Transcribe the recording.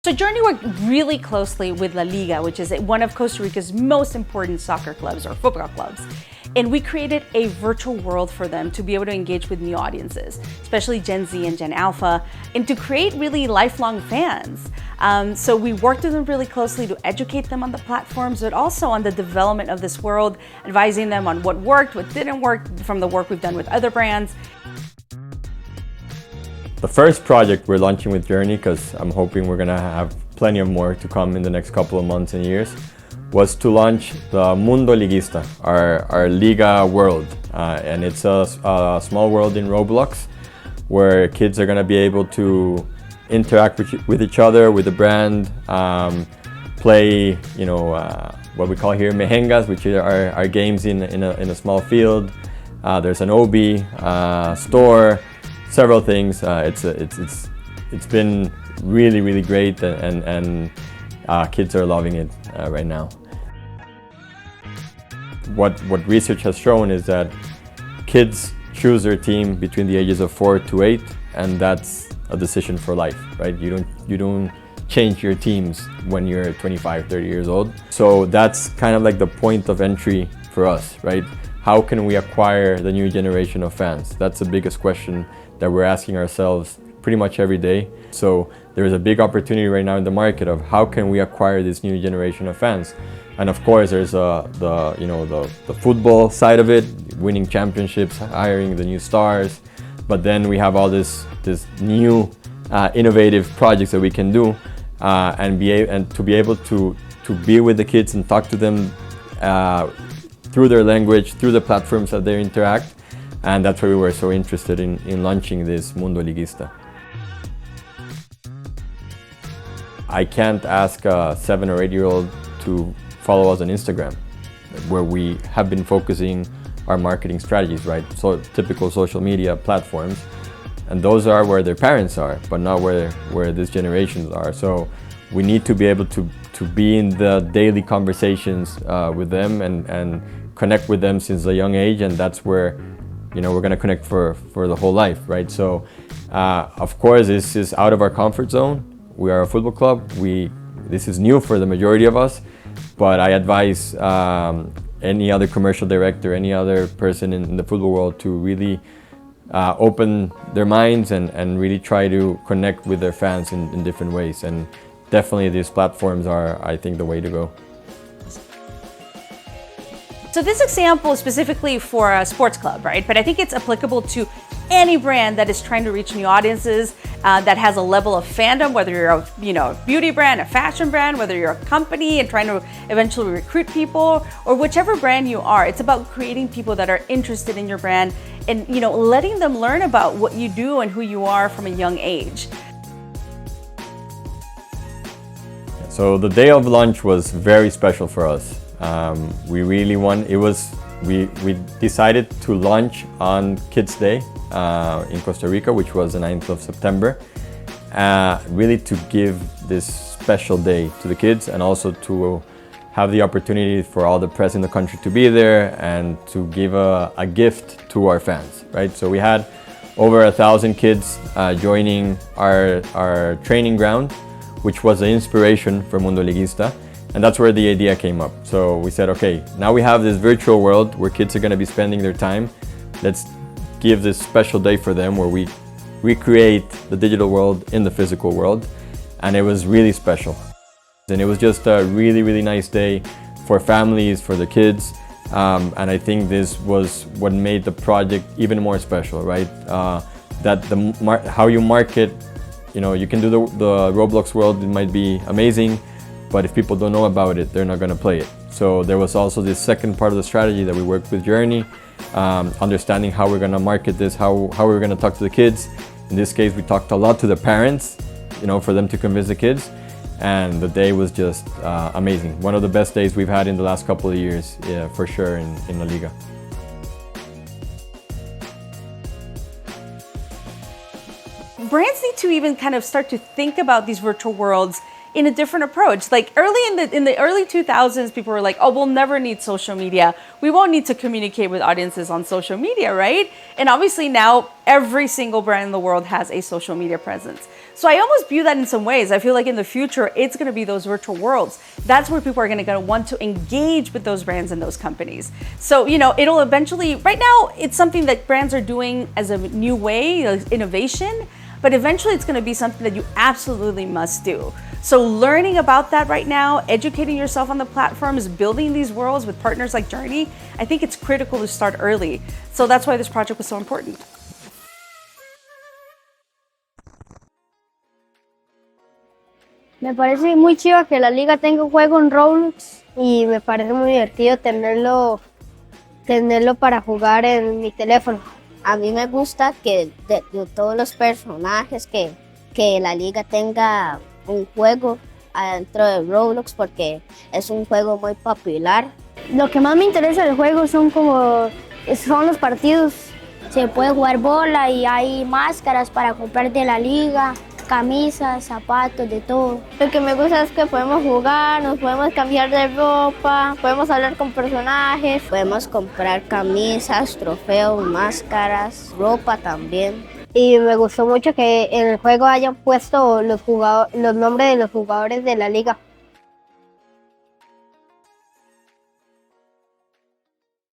So Journey worked really closely with La Liga, which is one of Costa Rica's most important soccer clubs or football clubs. And we created a virtual world for them to be able to engage with new audiences, especially Gen Z and Gen Alpha, and to create really lifelong fans. So we worked with them really closely to educate them on the platforms, but also on the development of this world, advising them on what worked, what didn't work from the work we've done with other brands. The first project we're launching with Journey, because I'm hoping we're gonna have plenty of more to come in the next couple of months and years, was to launch the Mundo Liguista, our Liga world. And it's a small world in Roblox where kids are gonna be able to interact with each other, with the brand, play, what we call here mejengas, which are games in a small field. There's an OB, store, several things. It's been really great, and kids are loving it right now. What research has shown is that kids choose their team between the ages of 4 to 8, and that's a decision for life, right? You don't change your teams when you're 25, 30 years old. So that's kind of like the point of entry for us, right? How can we acquire the new generation of fans? That's the biggest question that we're asking ourselves pretty much every day. So there's a big opportunity right now in the market of how can we acquire this new generation of fans. And of course, there's the football side of it, winning championships, hiring the new stars. But then we have all this new innovative projects that we can do, and to be able to be with the kids and talk to them through their language, through the platforms that they interact. And that's why we were so interested in launching this Mundo Liguista. I can't ask a 7 or 8-year-old to follow us on Instagram, where we have been focusing our marketing strategies, right? So typical social media platforms, and those are where their parents are, but not where these generations are. So we need to be able to be in the daily conversations with them and connect with them since a young age, and that's where we're gonna connect for the whole life, right? So of course, this is out of our comfort zone. We are a football club. This is new for the majority of us, but I advise any other commercial director, any other person in the football world to really open their minds and really try to connect with their fans in different ways. And definitely these platforms are, I think, the way to go. So this example is specifically for a sports club, right? But I think it's applicable to any brand that is trying to reach new audiences, that has a level of fandom, whether you're a beauty brand, a fashion brand, whether you're a company and trying to eventually recruit people, or whichever brand you are. It's about creating people that are interested in your brand and letting them learn about what you do and who you are from a young age. So the day of launch was very special for us. We really we decided to launch on Kids Day in Costa Rica, which was the 9th of September, really to give this special day to the kids, and also to have the opportunity for all the press in the country to be there and to give a gift to our fans, right? So we had over 1,000 kids joining our training ground, which was the inspiration for Mundo Liguista. And that's where the idea came up. So we said, okay, now we have this virtual world where kids are gonna be spending their time. Let's give this special day for them where we recreate the digital world in the physical world. And it was really special. And it was just a really nice day for families, for the kids. And I think this was what made the project even more special, right? How you market, you can do the Roblox world, it might be amazing, but if people don't know about it, they're not going to play it. So there was also this second part of the strategy that we worked with Journey, understanding how we're going to market this, how we're going to talk to the kids. In this case, we talked a lot to the parents, for them to convince the kids. And the day was just amazing. One of the best days we've had in the last couple of years, for sure, in La Liga. Brands need to even kind of start to think about these virtual worlds in a different approach. Like in the early 2000s, people were like, oh, we'll never need social media. We won't need to communicate with audiences on social media, right? And obviously now every single brand in the world has a social media presence. So I almost view that in some ways. I feel like in the future, it's going to be those virtual worlds. That's where people are going to want to engage with those brands and those companies. So, you know, it'll eventually, right now, it's something that brands are doing as a new way, like innovation, but eventually it's going to be something that you absolutely must do. So learning about that right now, educating yourself on the platforms, building these worlds with partners like Journey, I think it's critical to start early. So that's why this project was so important. Me parece muy chiva que la liga tenga un juego en Roblox y me parece muy divertido tenerlo para jugar en mi teléfono. A mí me gusta que de todos los personajes que la liga tenga un juego adentro de Roblox porque es un juego muy popular. Lo que más me interesa del juego son los partidos. Se puede jugar bola y hay máscaras para comprar de la liga, camisas, zapatos, de todo. Lo que me gusta es que podemos jugar, nos podemos cambiar de ropa, podemos hablar con personajes. Podemos comprar camisas, trofeos, máscaras, ropa también. Y me gustó mucho que en el juego hayan puesto los nombres de los jugadores de la liga.